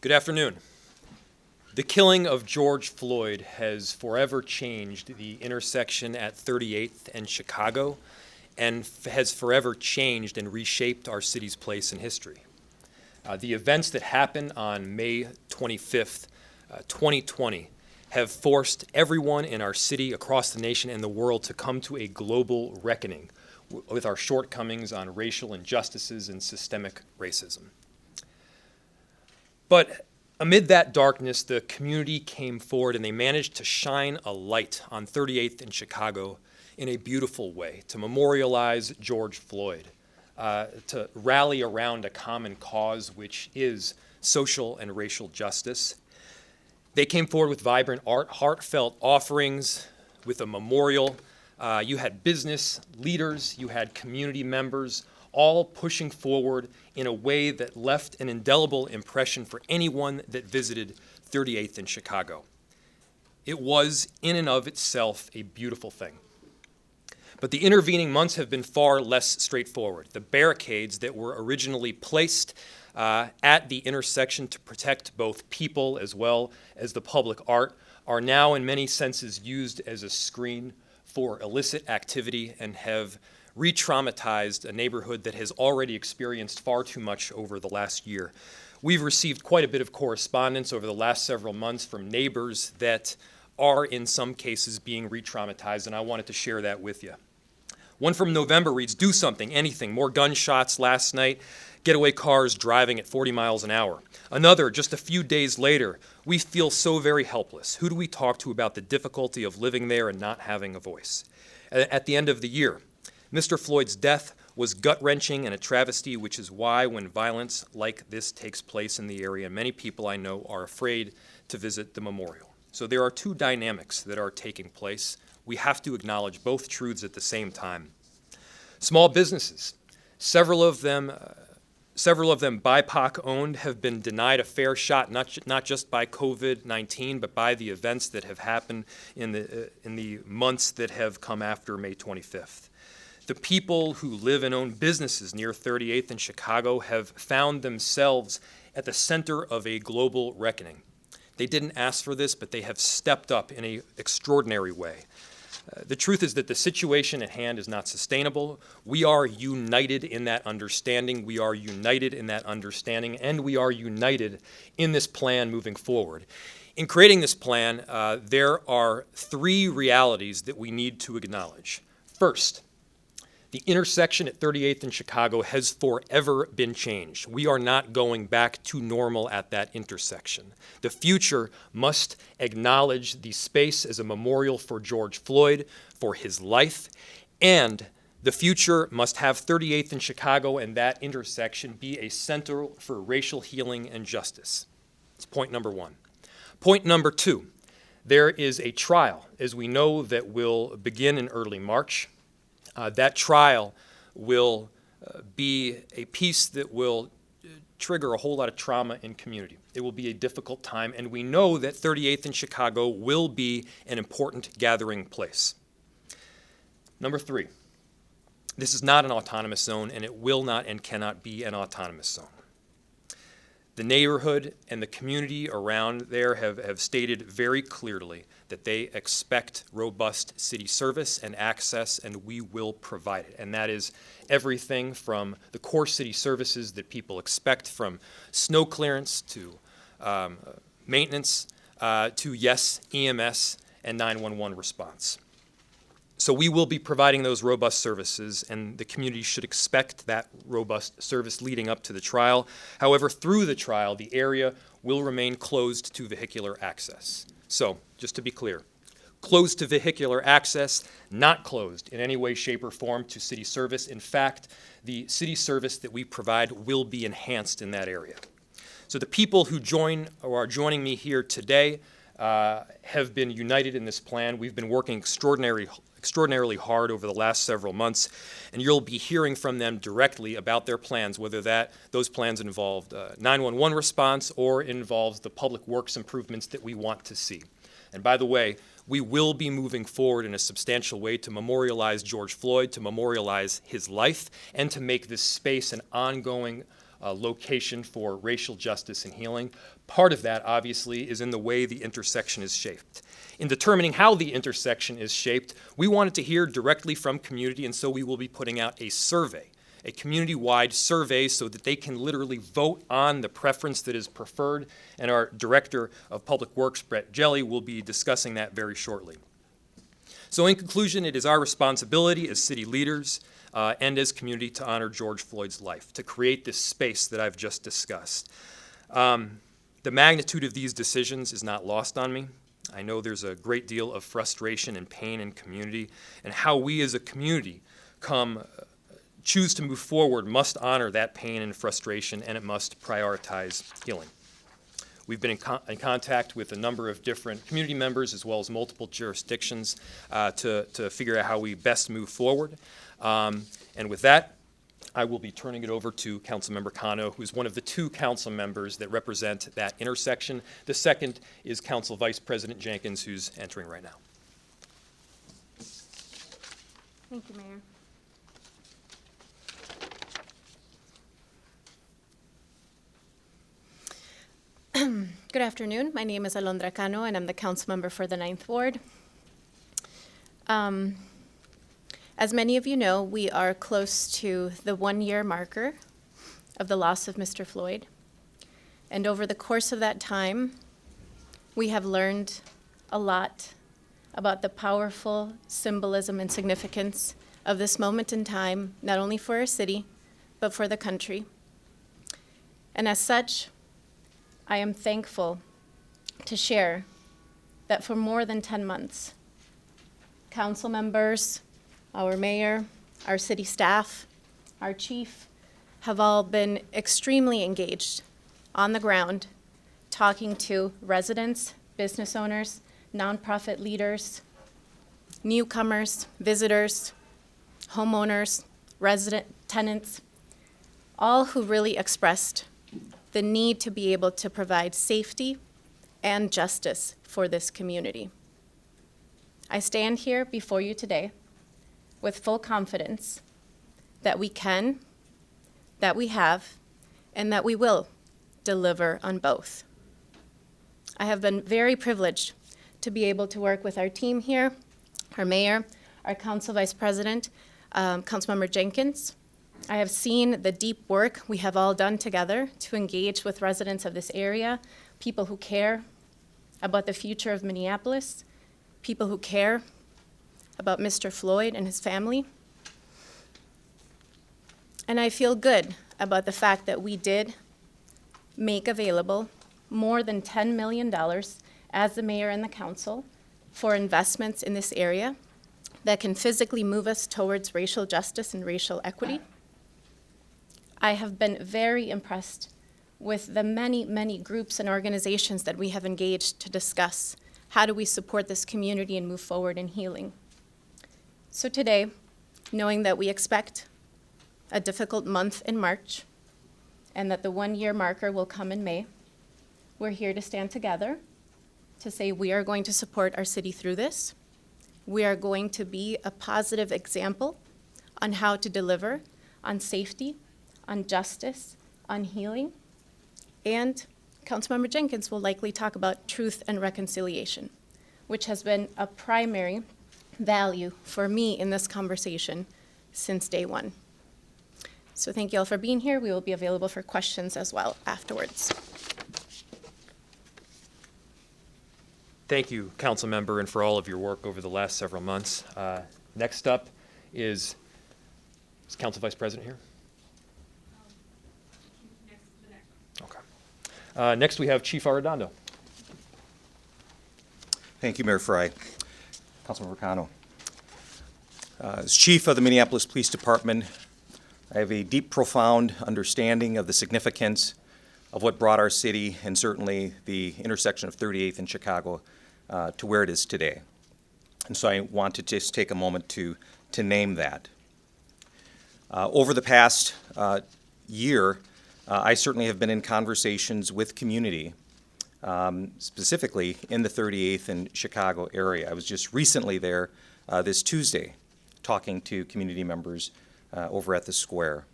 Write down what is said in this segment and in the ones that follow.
Good afternoon. The killing of George Floyd has forever changed the intersection at 38th and Chicago and has forever changed and reshaped our city's place in history. The events that happened on May 25th, 2020 have forced everyone in our city, across the nation, and the world to come to a global reckoning with our shortcomings on racial injustices and systemic racism. But amid that darkness, the community came forward and they managed to shine a light on 38th in Chicago in a beautiful way to memorialize George Floyd, to rally around a common cause, which is social and racial justice. They came forward with vibrant art, heartfelt offerings, with a memorial. You had business leaders, you had community members, all pushing forward in a way that left an indelible impression for anyone that visited 38th in Chicago. It was, in and of itself, a beautiful thing. But the intervening months have been far less straightforward. The barricades that were originally placed at the intersection to protect both people as well as the public art are now in many senses used as a screen for illicit activity and have re-traumatized a neighborhood that has already experienced far too much over the last year. We've received quite a bit of correspondence over the last several months from neighbors that are in some cases being re-traumatized, and I wanted to share that with you. One from November reads, "Do something, anything, more gunshots last night, getaway cars driving at 40 miles an hour." Another, just a few days later, "We feel so very helpless. Who do we talk to about the difficulty of living there and not having a voice?" At the end of the year, Mr. Floyd's death was gut-wrenching and a travesty, which is why when violence like this takes place in the area, many people I know are afraid to visit the memorial. So there are two dynamics that are taking place. We have to acknowledge both truths at the same time. Small businesses, several of them BIPOC-owned, have been denied a fair shot, not just by COVID-19, but by the events that have happened in the months that have come after May 25th. The people who live and own businesses near 38th in Chicago have found themselves at the center of a global reckoning. They didn't ask for this, but they have stepped up in an extraordinary way. The truth is that the situation at hand is not sustainable. We are united in that understanding. We are united in that understanding, and we are united in this plan moving forward. In creating this plan, there are three realities that we need to acknowledge. First, the intersection at 38th in Chicago has forever been changed. We are not going back to normal at that intersection. The future must acknowledge the space as a memorial for George Floyd, for his life, and the future must have 38th in Chicago and that intersection be a center for racial healing and justice. That's point number one. Point number two, there is a trial, as we know, that will begin in early March. That trial will be a piece that will trigger a whole lot of trauma in community. It will be a difficult time, and we know that 38th in Chicago will be an important gathering place. Number three, this is not an autonomous zone, and it will not and cannot be an autonomous zone. The neighborhood and the community around there have stated very clearly that they expect robust city service and access, and we will provide it. And that is everything from the core city services that people expect, from snow clearance to maintenance to, yes, EMS and 911 response. So we will be providing those robust services, and the community should expect that robust service leading up to the trial. However, through the trial, the area will remain closed to vehicular access. So, just to be clear, closed to vehicular access, not closed in any way, shape, or form to city service. In fact, the city service that we provide will be enhanced in that area. So the people who are joining me here today have been united in this plan. We've been working extraordinarily hard over the last several months, and you'll be hearing from them directly about their plans, whether those plans involved 911 response or involves the public works improvements that we want to see. And by the way, we will be moving forward in a substantial way to memorialize George Floyd, to memorialize his life, and to make this space an ongoing location for racial justice and healing. Part of that, obviously, is in the way the intersection is shaped. In determining how the intersection is shaped, we wanted to hear directly from community, and so we will be putting out a survey, a community-wide survey, so that they can literally vote on the preference that is preferred, and our Director of Public Works, Brett Jelly, will be discussing that very shortly. So in conclusion, it is our responsibility as city leaders and as community to honor George Floyd's life, to create this space that I've just discussed. The magnitude of these decisions is not lost on me. I know there's a great deal of frustration and pain in community, and how we as a community choose to move forward must honor that pain and frustration, and it must prioritize healing. We've been in contact with a number of different community members as well as multiple jurisdictions to figure out how we best move forward. And with that, I will be turning it over to Councilmember Cano, who is one of the two council members that represent that intersection. The second is Council Vice President Jenkins, who's entering right now. Thank you, Mayor. Good afternoon. My name is Alondra Cano, and I'm the council member for the 9th Ward. As many of you know, we are close to the 1-year marker of the loss of Mr. Floyd. And over the course of that time, we have learned a lot about the powerful symbolism and significance of this moment in time, not only for our city, but for the country. And as such, I am thankful to share that for more than 10 months, council members, our mayor, our city staff, our chief, have all been extremely engaged on the ground, talking to residents, business owners, nonprofit leaders, newcomers, visitors, homeowners, resident tenants, all who really expressed the need to be able to provide safety and justice for this community. I stand here before you today with full confidence that we can, that we have, and that we will deliver on both. I have been very privileged to be able to work with our team here, our mayor, our council vice president, Councilmember Jenkins. I have seen the deep work we have all done together to engage with residents of this area, people who care about the future of Minneapolis, people who care about Mr. Floyd and his family. And I feel good about the fact that we did make available more than $10 million as the mayor and the council for investments in this area that can physically move us towards racial justice and racial equity. I have been very impressed with the many, many groups and organizations that we have engaged to discuss how do we support this community and move forward in healing. So today, knowing that we expect a difficult month in March and that the 1-year marker will come in May, we're here to stand together to say we are going to support our city through this. We are going to be a positive example on how to deliver on safety, on justice, on healing, and Councilmember Jenkins will likely talk about truth and reconciliation, which has been a primary value for me in this conversation since day one. So thank you all for being here. We will be available for questions as well afterwards. Thank you, council member, and for all of your work over the last several months. Next up is Council Vice President here? Okay. Next we have Chief Arredondo. Thank you, Mayor Frey. Councilmember Cano. As Chief of the Minneapolis Police Department, I have a deep, profound understanding of the significance of what brought our city, and certainly the intersection of 38th and Chicago, to where it is today. And so I want to just take a moment to name that. Over the past year, I certainly have been in conversations with community, specifically in the 38th and Chicago area. I was just recently there this Tuesday talking to community members over at the square.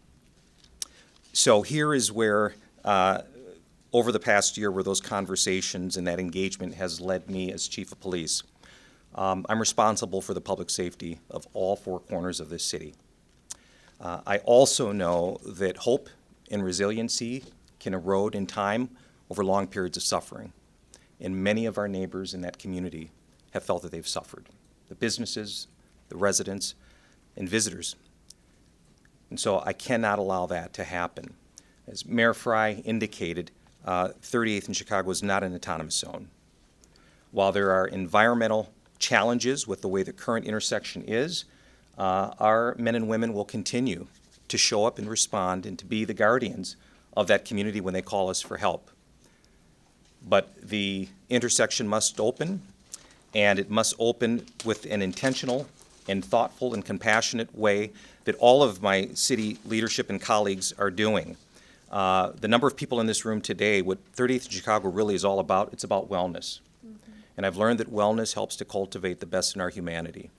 So here is where, over the past year, where those conversations and that engagement has led me as chief of police. I'm responsible for the public safety of all four corners of this city. I also know that hope and resiliency can erode in time over long periods of suffering. And many of our neighbors in that community have felt that they've suffered. The businesses, the residents, and visitors. And so I cannot allow that to happen. As Mayor Frey indicated, 38th and Chicago is not an autonomous zone. While there are environmental challenges with the way the current intersection is, our men and women will continue to show up and respond and to be the guardians of that community when they call us for help. But the intersection must open, and it must open with an intentional and thoughtful and compassionate way that all of my city leadership and colleagues are doing. The number of people in this room today, what 38th and Chicago really is all about, it's about wellness. And I've learned that wellness helps to cultivate the best in our humanity.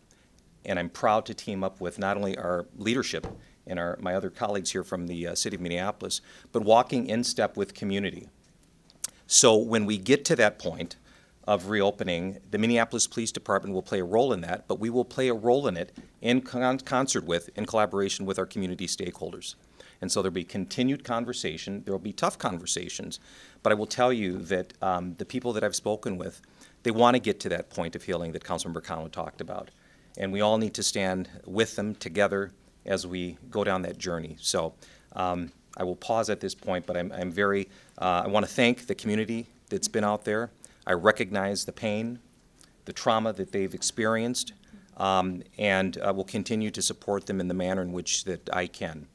And I'm proud to team up with not only our leadership and my other colleagues here from the city of Minneapolis, but walking in step with community. So when we get to that point of reopening, the Minneapolis Police Department will play a role in that, but we will play a role in it in concert with, in collaboration with our community stakeholders. And so there'll be continued conversation, there'll be tough conversations, but I will tell you that the people that I've spoken with, they want to get to that point of healing that Councilmember Cano talked about. And we all need to stand with them together as we go down that journey. So I will pause at this point, but I'm very, I want to thank the community that's been out there. I recognize the pain, the trauma that they've experienced, and will continue to support them in the manner in which that I can.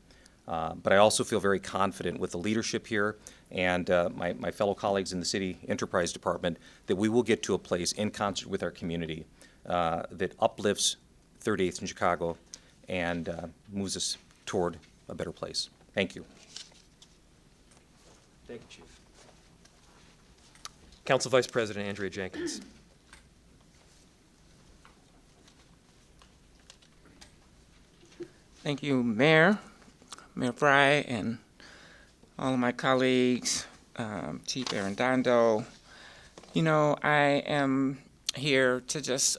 But I also feel very confident with the leadership here and my fellow colleagues in the City Enterprise Department that we will get to a place in concert with our community that uplifts 38th and Chicago and moves us toward a better place. Thank you. Thank you, Chief. Council Vice President Andrea Jenkins. Thank you, Mayor Frey, and all of my colleagues, Chief Arredondo. You know, I am here to just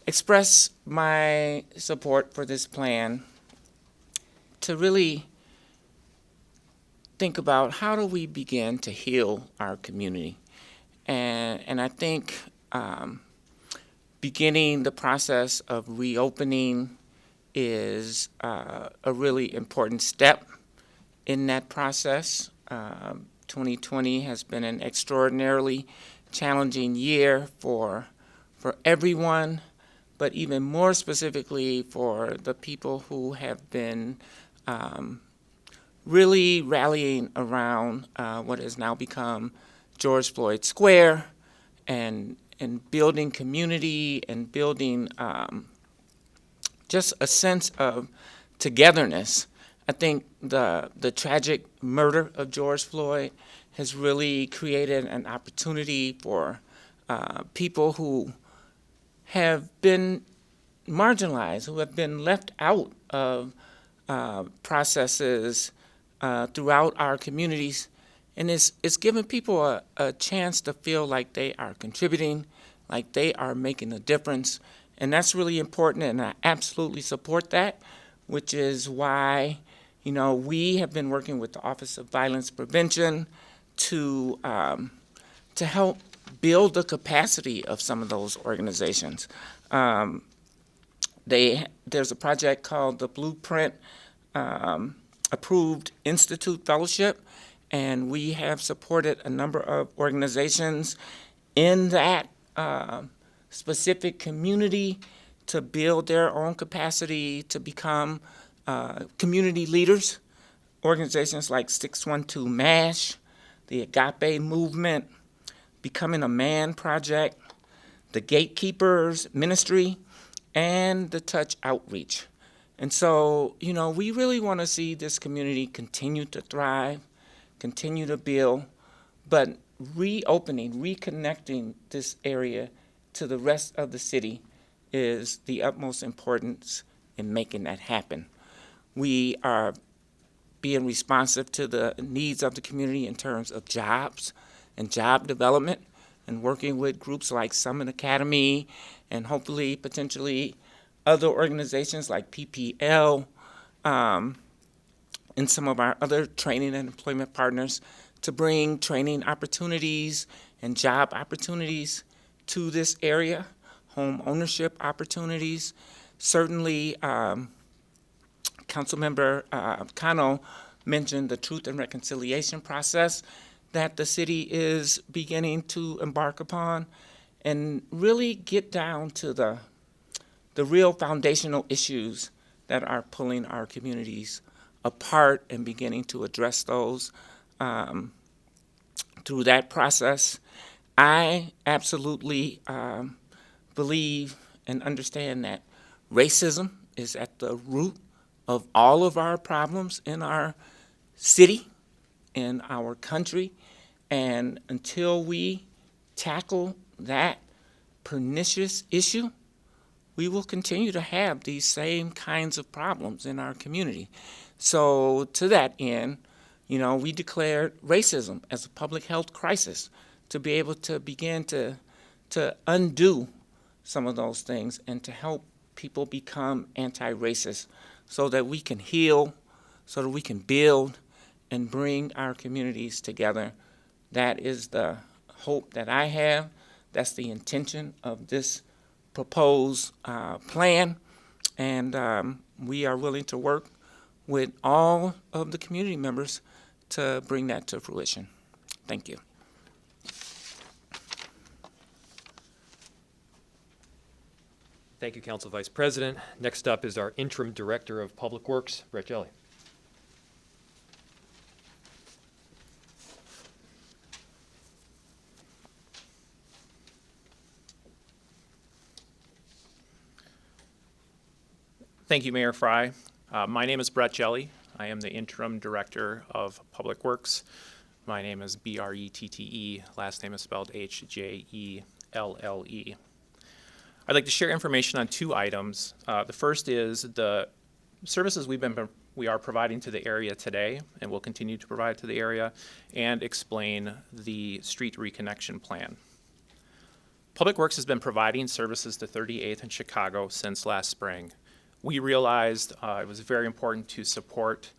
express my support for this plan, to really think about how do we begin to heal our community. And I think beginning the process of reopening is a really important step in that process. 2020 has been an extraordinarily challenging year for everyone, but even more specifically for the people who have been really rallying around what has now become George Floyd Square, and building community and building just a sense of togetherness. I think the tragic murder of George Floyd has really created an opportunity for people who have been marginalized, who have been left out of processes throughout our communities. And it's given people a chance to feel like they are contributing, like they are making a difference. And that's really important, and I absolutely support that, which is why, you know, we have been working with the Office of Violence Prevention to help build the capacity of some of those organizations. There's a project called the Blueprint Approved Institute Fellowship, and we have supported a number of organizations in that specific community to build their own capacity to become community leaders. Organizations like 612 MASH, the Agape Movement, Becoming a Man Project, the Gatekeepers Ministry, and the Touch Outreach. And so, you know, we really want to see this community continue to thrive, continue to build, but reopening, reconnecting this area to the rest of the city is the utmost importance in making that happen. We are being responsive to the needs of the community in terms of jobs and job development, and working with groups like Summit Academy and hopefully potentially other organizations like PPL, and some of our other training and employment partners to bring training opportunities and job opportunities to this area, home ownership opportunities. Certainly, Councilmember Cano mentioned the Truth and Reconciliation process that the city is beginning to embark upon, and really get down to the real foundational issues that are pulling our communities apart, and beginning to address those through that process. I absolutely believe and understand that racism is at the root of all of our problems in our city, in our country, and until we tackle that pernicious issue, we will continue to have these same kinds of problems in our community. So to that end, we declared racism as a public health crisis to be able to begin to undo some of those things and to help people become anti-racist so that we can heal, so that we can build and bring our communities together. That is the hope that I have. That's the intention of this proposed plan, and we are willing to work with all of the community members to bring that to fruition. Thank you. Thank you, Council Vice President. Next up is our Interim Director of Public Works, Brett Jelly. Thank you, Mayor Frey. My name is Brett Jelly. I am the Interim Director of Public Works. My name is Brette. Last name is spelled Hjelle. I'd like to share information on two items. The first is the services we are providing to the area today and will continue to provide to the area, and explain the street reconnection plan. Public Works has been providing services to 38th and Chicago since last spring. We realized it was very important to support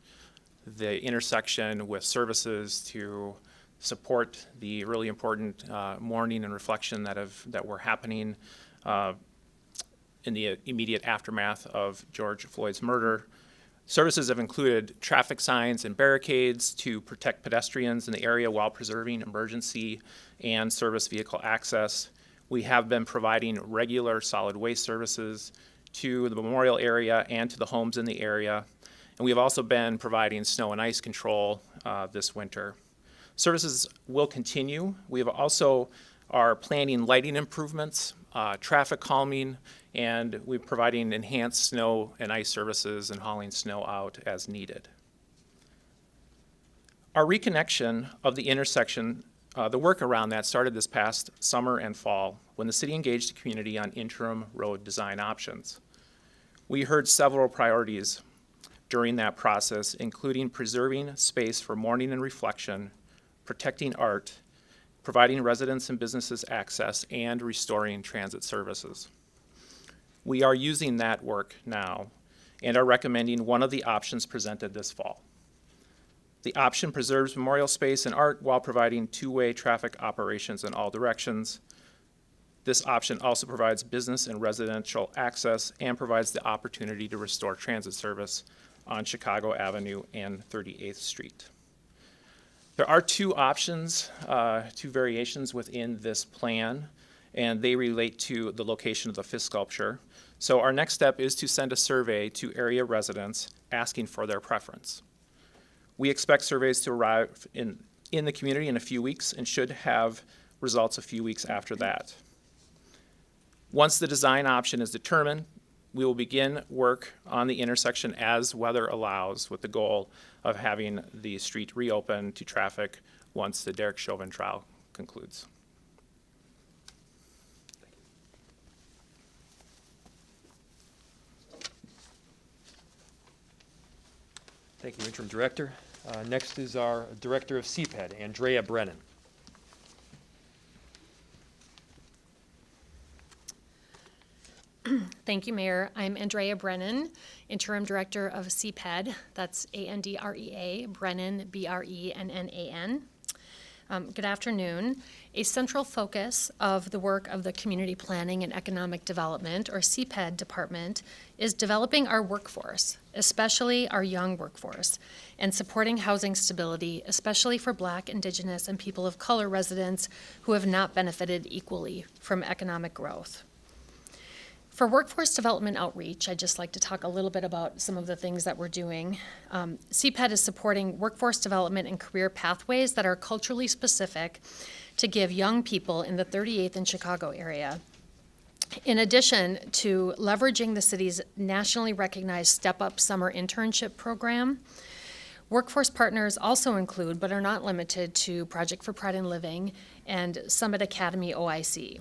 the intersection with services, to support the really important mourning and reflection that were happening in the immediate aftermath of George Floyd's murder. Services have included traffic signs and barricades to protect pedestrians in the area while preserving emergency and service vehicle access. We have been providing regular solid waste services to the memorial area and to the homes in the area. And we have also been providing snow and ice control this winter. Services will continue. We have also are planning lighting improvements, traffic calming, and we're providing enhanced snow and ice services and hauling snow out as needed. Our reconnection of the intersection, the work around that started this past summer and fall when the city engaged the community on interim road design options. We heard several priorities during that process, including preserving space for mourning and reflection, protecting art, providing residents and businesses access, and restoring transit services. We are using that work now and are recommending one of the options presented this fall. The option preserves memorial space and art while providing two-way traffic operations in all directions. This option also provides business and residential access and provides the opportunity to restore transit service on Chicago Avenue and 38th Street. There are two options, two variations within this plan, and they relate to the location of the fifth sculpture. So our next step is to send a survey to area residents asking for their preference. We expect surveys to arrive in the community in a few weeks and should have results a few weeks after that. Once the design option is determined, we will begin work on the intersection as weather allows, with the goal of having the street reopen to traffic once the Derek Chauvin trial concludes. Thank you, Interim Director. Next is our Director of Cped, Andrea Brennan. Thank you, Mayor. I'm Andrea Brennan, Interim Director of Cped. That's Andrea, Brennan, Brennan. Good afternoon. A central focus of the work of the Community Planning and Economic Development, or Cped department, is developing our workforce, especially our young workforce, and supporting housing stability, especially for Black, Indigenous, and people of color residents who have not benefited equally from economic growth. For workforce development outreach, I'd just like to talk a little bit about some of the things that we're doing. Cped is supporting workforce development and career pathways that are culturally specific to give young people in the 38th and Chicago area. In addition to leveraging the city's nationally recognized Step Up Summer Internship Program, workforce partners also include, but are not limited to, Project for Pride in Living and Summit Academy OIC.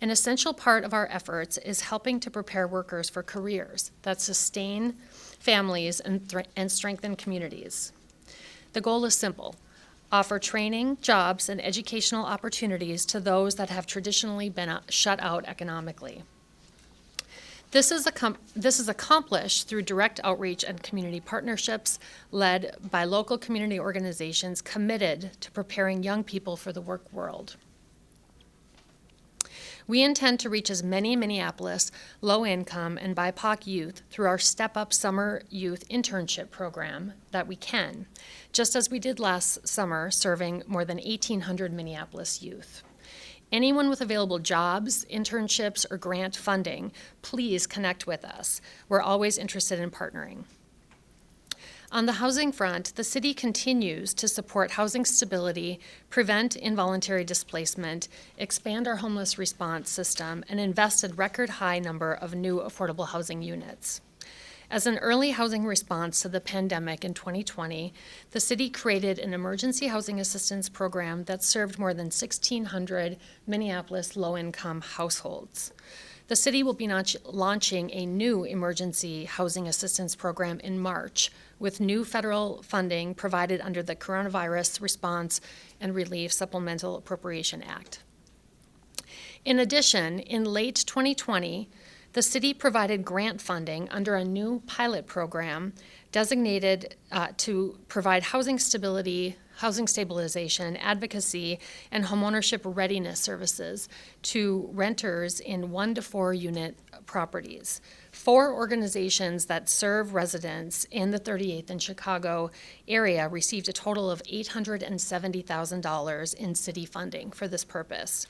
An essential part of our efforts is helping to prepare workers for careers that sustain families and strengthen communities. The goal is simple: offer training, jobs, and educational opportunities to those that have traditionally been shut out economically. This is accomplished through direct outreach and community partnerships led by local community organizations committed to preparing young people for the work world. We intend to reach as many Minneapolis low-income and BIPOC youth through our Step Up Summer Youth Internship Program that we can, just as we did last summer, serving more than 1,800 Minneapolis youth. Anyone with available jobs, internships, or grant funding, please connect with us. We're always interested in partnering. On the housing front, the city continues to support housing stability, prevent involuntary displacement, expand our homeless response system, and invest a record high number of new affordable housing units. As an early housing response to the pandemic in 2020, the city created an emergency housing assistance program that served more than 1,600 Minneapolis low-income households. The city will be launching a new emergency housing assistance program in March, with new federal funding provided under the Coronavirus Response and Relief Supplemental Appropriation Act. In addition, in late 2020, the city provided grant funding under a new pilot program designated to provide housing stability, housing stabilization, advocacy, and homeownership readiness services to renters in 1 to 4 unit properties. 4 organizations that serve residents in the 38th and Chicago area received a total of $870,000 in city funding for this purpose.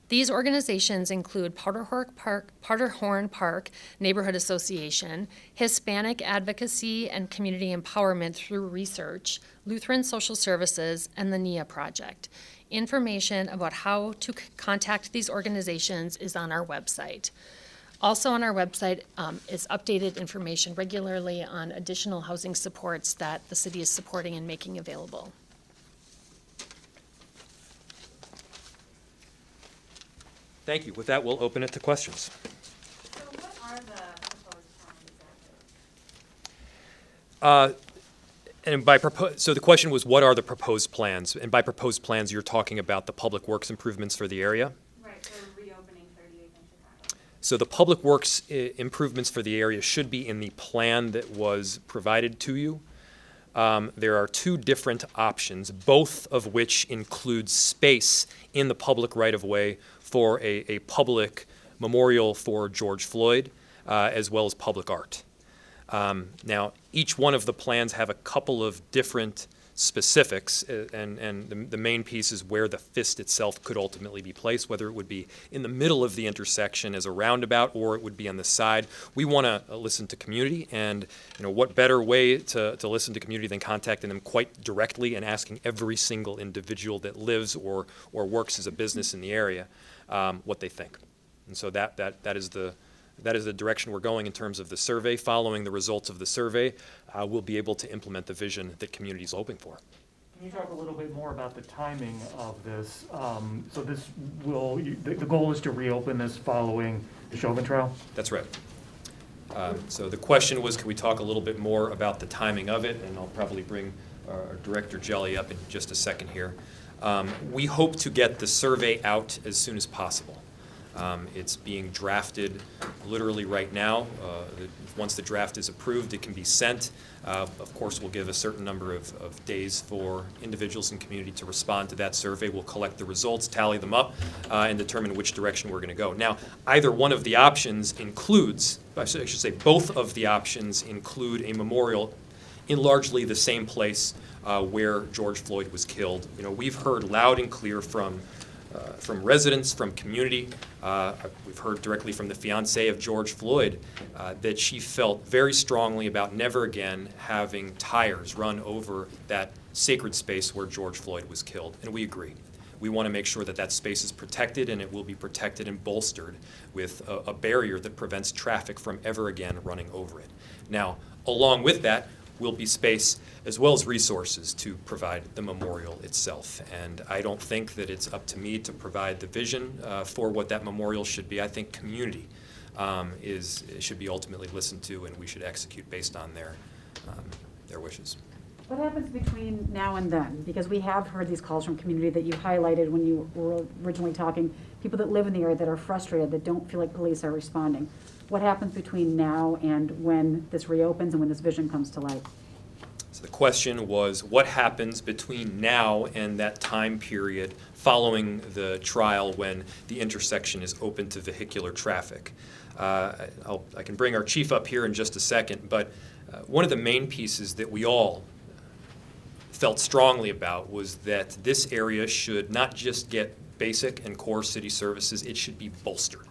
These organizations include Powderhorn Park Neighborhood Association, Hispanic Advocacy and Community Empowerment Through Research, Lutheran Social Services, and the NIA Project. Information about how to contact these organizations is on our website. Also on our website is updated information regularly on additional housing supports that the city is supporting and making available. Thank you. With that, we'll open it to questions. So what are the proposed plans exactly? So the question was, what are the proposed plans? And by proposed plans, you're talking about the public works improvements for the area? Right, for reopening 38th and Chicago. So the public works improvements for the area should be in the plan that was provided to you. There are 2 different options, both of which include space in the public right-of-way for a public memorial for George Floyd, as well as public art. Now, each one of the plans have a couple of different specifics, and the main piece is where the fist itself could ultimately be placed, whether it would be in the middle of the intersection as a roundabout or it would be on the side. We want to listen to community, and what better way to listen to community than contacting them quite directly and asking every single individual that lives or works as a business in the area what they think. And so that is the direction we're going in terms of the survey. Following the results of the survey, we'll be able to implement the vision that community is hoping for. Can you talk a little bit more about the timing of this? So this will, the goal is to reopen this following the Chauvin trial? That's right. So the question was, can we talk a little bit more about the timing of it? And I'll probably bring our Director Jelly up in just a second here. We hope to get the survey out as soon as possible. It's being drafted literally right now. Once the draft is approved, it can be sent. Of course, we'll give a certain number of days for individuals and community to respond to that survey. We'll collect the results, tally them up, and determine which direction we're going to go. Now, either one of the options includes, I should say both of the options include a memorial in largely the same place where George Floyd was killed. You know, we've heard loud and clear from residents, from community. We've heard directly from the fiancée of George Floyd that she felt very strongly about never again having tires run over that sacred space where George Floyd was killed, and we agree. We want to make sure that that space is protected, and it will be protected and bolstered with a barrier that prevents traffic from ever again running over it. Now, along with that will be space as well as resources to provide the memorial itself. And I don't think that it's up to me to provide the vision for what that memorial should be. I think community should be ultimately listened to, and we should execute based on their wishes. What happens between now and then? Because we have heard these calls from community that you highlighted when you were originally talking, people that live in the area that are frustrated, that don't feel like police are responding. What happens between now and when this reopens and when this vision comes to light? So the question was, what happens between now and that time period following the trial when the intersection is open to vehicular traffic? I can bring our chief up here in just a second, but one of the main pieces that we all felt strongly about was that this area should not just get basic and core city services, it should be bolstered.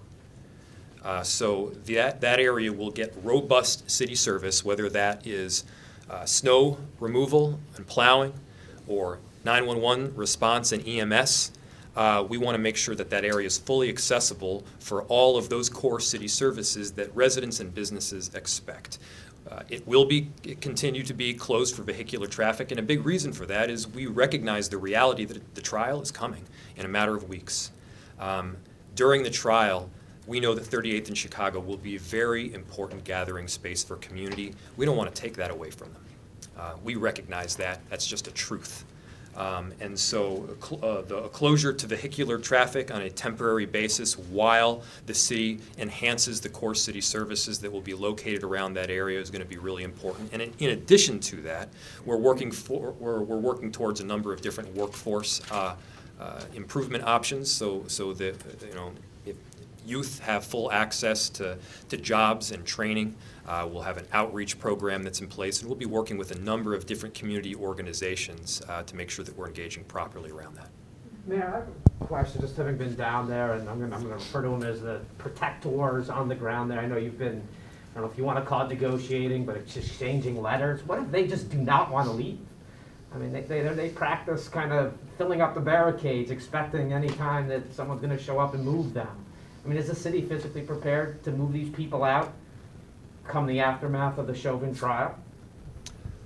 So that area will get robust city service, whether that is snow removal and plowing or 911 response and EMS. We want to make sure that that area is fully accessible for all of those core city services that residents and businesses expect. It will continue to be closed for vehicular traffic, and a big reason for that is we recognize the reality that the trial is coming in a matter of weeks. During the trial, we know that 38th and Chicago will be a very important gathering space for community. We don't want to take that away from them. We recognize that. That's just a truth. And so the closure to vehicular traffic on a temporary basis while the city enhances the core city services that will be located around that area is going to be really important. And in addition to that, we're working towards a number of different workforce improvement options so that if youth have full access to jobs and training. We'll have an outreach program that's in place, and we'll be working with a number of different community organizations to make sure that we're engaging properly around that. Mayor, I have a question, just having been down there, and I'm gonna refer to them as the protectors on the ground there. I know you've been, I don't know if you want to call it negotiating, but it's exchanging letters. What if they just do not want to leave? I mean, they practice kind of filling up the barricades, expecting any time that someone's going to show up and move them. I mean, is the city physically prepared to move these people out come the aftermath of the Chauvin trial?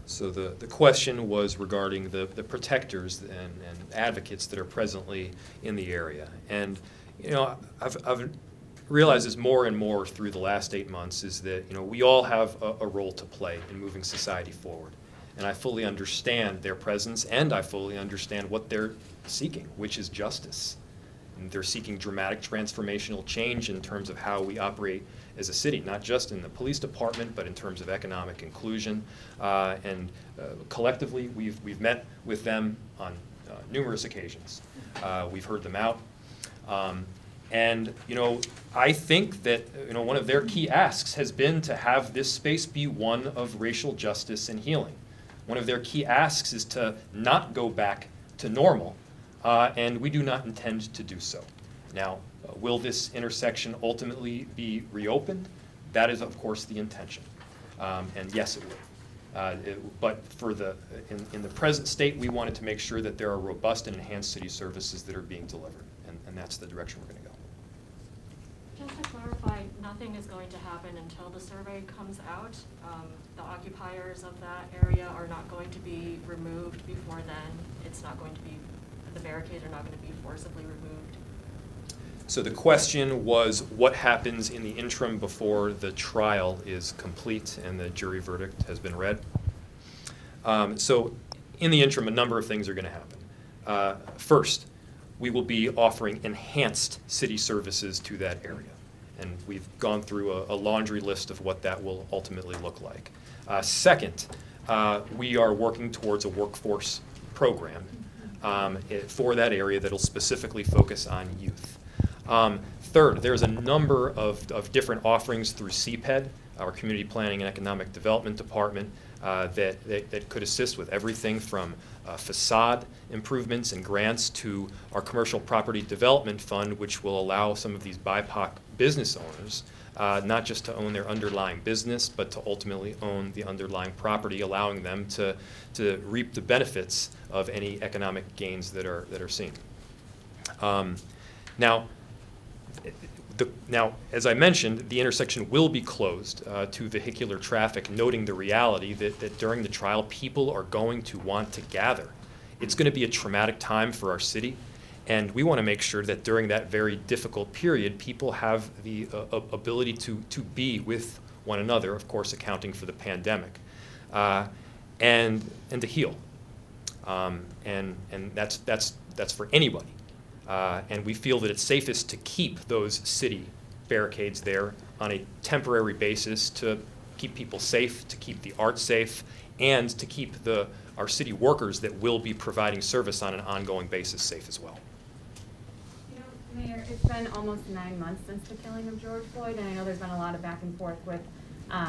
So the question was regarding the protectors and advocates that are presently in the area. And, I've realized this more and more through the last 8 months is that, we all have a role to play in moving society forward. And I fully understand their presence, and I fully understand what they're seeking, which is justice. And they're seeking dramatic transformational change in terms of how we operate as a city, not just in the police department, but in terms of economic inclusion. And collectively, we've met with them on numerous occasions. We've heard them out. And I think that one of their key asks has been to have this space be one of racial justice and healing. One of their key asks is to not go back to normal, and we do not intend to do so. Now, will this intersection ultimately be reopened? That is, of course, the intention, and yes, it will. But in the present state, we wanted to make sure that there are robust and enhanced city services that are being delivered, and that's the direction we're going to go. Just to clarify, nothing is going to happen until the survey comes out. The occupiers of that area are not going to be removed before then. It's not going to be, the barricades are not going to be forcibly removed. So the question was, what happens in the interim before the trial is complete and the jury verdict has been read? So in the interim, a number of things are going to happen. First, we will be offering enhanced city services to that area. And we've gone through a laundry list of what that will ultimately look like. Second, we are working towards a workforce program for that area that will specifically focus on youth. Third, there's a number of different offerings through Cped, our Community Planning and Economic Development Department, that could assist with everything from facade improvements and grants to our Commercial Property Development Fund, which will allow some of these BIPOC business owners not just to own their underlying business, but to ultimately own the underlying property, allowing them to reap the benefits of any economic gains that are seen. Now, as I mentioned, the intersection will be closed to vehicular traffic, noting the reality that during the trial, people are going to want to gather. It's going to be a traumatic time for our city, and we want to make sure that during that very difficult period, people have the ability to be with one another, of course, accounting for the pandemic, and to heal. And that's for anybody. And we feel that it's safest to keep those city barricades there on a temporary basis to keep people safe, to keep the art safe, and to keep our city workers that will be providing service on an ongoing basis safe as well. You know, Mayor, it's been almost 9 months since the killing of George Floyd, and I know there's been a lot of back and forth with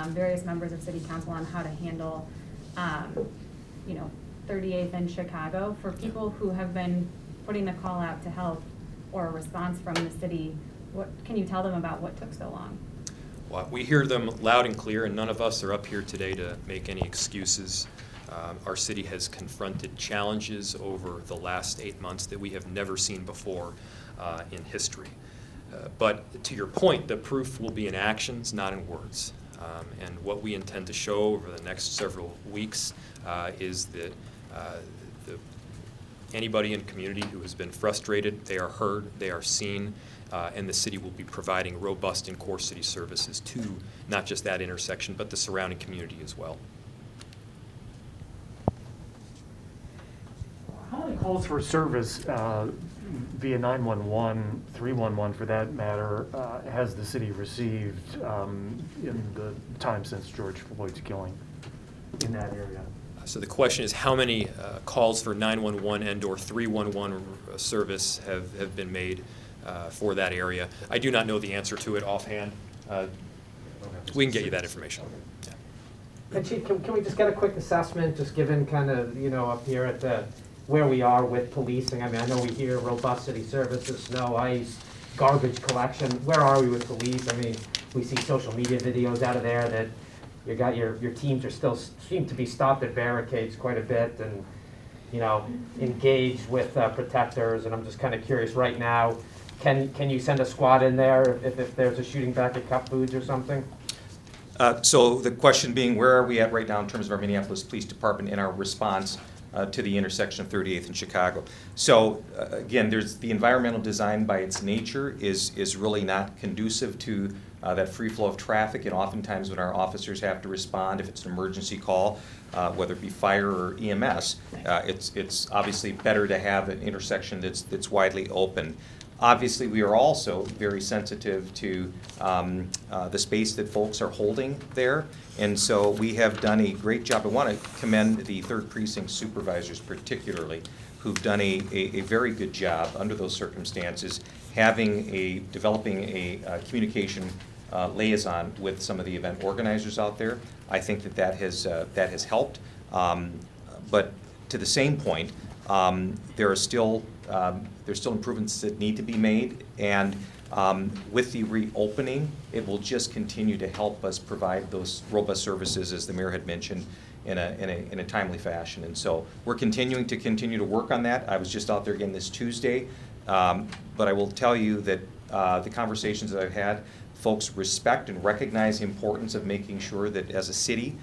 various members of City Council on how to handle, 38th and Chicago. For people who have been putting the call out to help or a response from the city, what can you tell them about what took so long? Well, we hear them loud and clear, and none of us are up here today to make any excuses. Our city has confronted challenges over the last 8 months that we have never seen before in history. But to your point, the proof will be in actions, not in words. And what we intend to show over the next several weeks is that anybody in community who has been frustrated, they are heard, they are seen, and the city will be providing robust and core city services to not just that intersection, but the surrounding community as well. How many calls for service via 911, 311 for that matter, has the city received in the time since George Floyd's killing in that area? So the question is, how many calls for 911 and/or 311 service have been made for that area? I do not know the answer to it offhand. We can get you that information. Yeah. And Chief, can we just get a quick assessment, just given kind of, up here at where we are with policing? I mean, I know we hear robust city services, snow, ice, garbage collection. Where are we with police? I mean, we see social media videos out of there that your teams are still seem to be stopped at barricades quite a bit and, engaged with protectors. And I'm just kind of curious right now, can you send a squad in there if there's a shooting back at Cup Foods or something? So the question being, where are we at right now in terms of our Minneapolis Police Department in our response to the intersection of 38th and Chicago? So again, there's the environmental design by its nature is really not conducive to that free flow of traffic, and oftentimes when our officers have to respond, if it's an emergency call, whether it be fire or EMS, it's obviously better to have an intersection that's widely open. Obviously, we are also very sensitive to the space that folks are holding there, and so we have done a great job. I want to commend the 3rd Precinct supervisors particularly, who've done a very good job under those circumstances, developing a communication liaison with some of the event organizers out there. I think that has helped, but to the same point, there are still improvements that need to be made, and with the reopening, it will just continue to help us provide those robust services, as the mayor had mentioned, in a timely fashion. And so we're continuing to work on that. I was just out there again this Tuesday, but I will tell you that the conversations that I've had, folks respect and recognize the importance of making sure that as a city,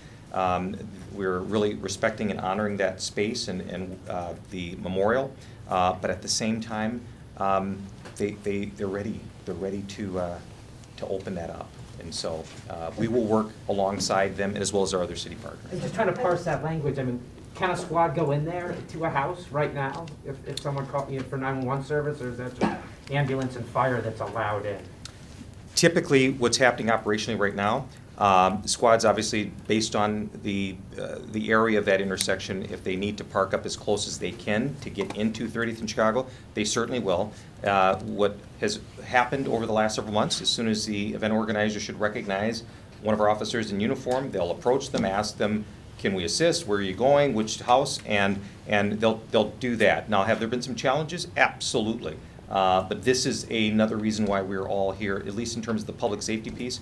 we're really respecting and honoring that space and the memorial. But at the same time, they're ready. They're ready to open that up. And so we will work alongside them as well as our other city partners. I'm just trying to parse that language. I mean, can a squad go in there to a house right now if someone called you for 911 service, or is that just ambulance and fire that's allowed in? Typically, what's happening operationally right now, squads obviously based on the area of that intersection, if they need to park up as close as they can to get into 30th and Chicago, they certainly will. What has happened over the last several months, as soon as the event organizer should recognize one of our officers in uniform, they'll approach them, ask them, can we assist? Where are you going? Which house? And they'll do that. Now, have there been some challenges? Absolutely. But this is another reason why we're all here, at least in terms of the public safety piece.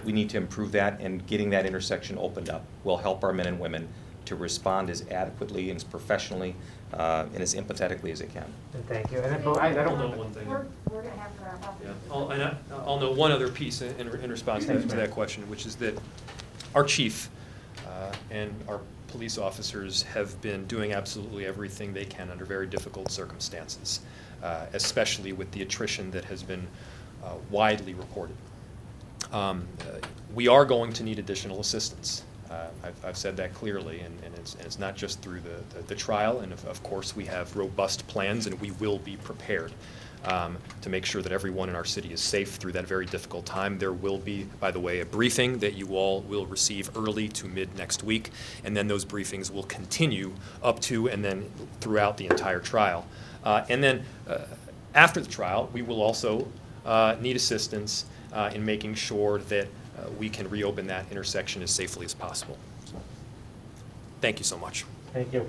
We need to improve that, and getting that intersection opened up will help our men and women to respond as adequately and as professionally and as empathetically as they can. And thank you. And I don't know one thing. We're gonna have to wrap up. Yeah, I'll note one other piece in response to that question, which is that our chief and our police officers have been doing absolutely everything they can under very difficult circumstances, especially with the attrition that has been widely reported. We are going to need additional assistance. I've said that clearly, and it's not just through the trial, and of course we have robust plans, and we will be prepared to make sure that everyone in our city is safe through that very difficult time. There will be, by the way, a briefing that you all will receive early to mid next week, and then those briefings will continue up to and then throughout the entire trial. And then after the trial, we will also need assistance in making sure that we can reopen that intersection as safely as possible. Thank you so much. Thank you.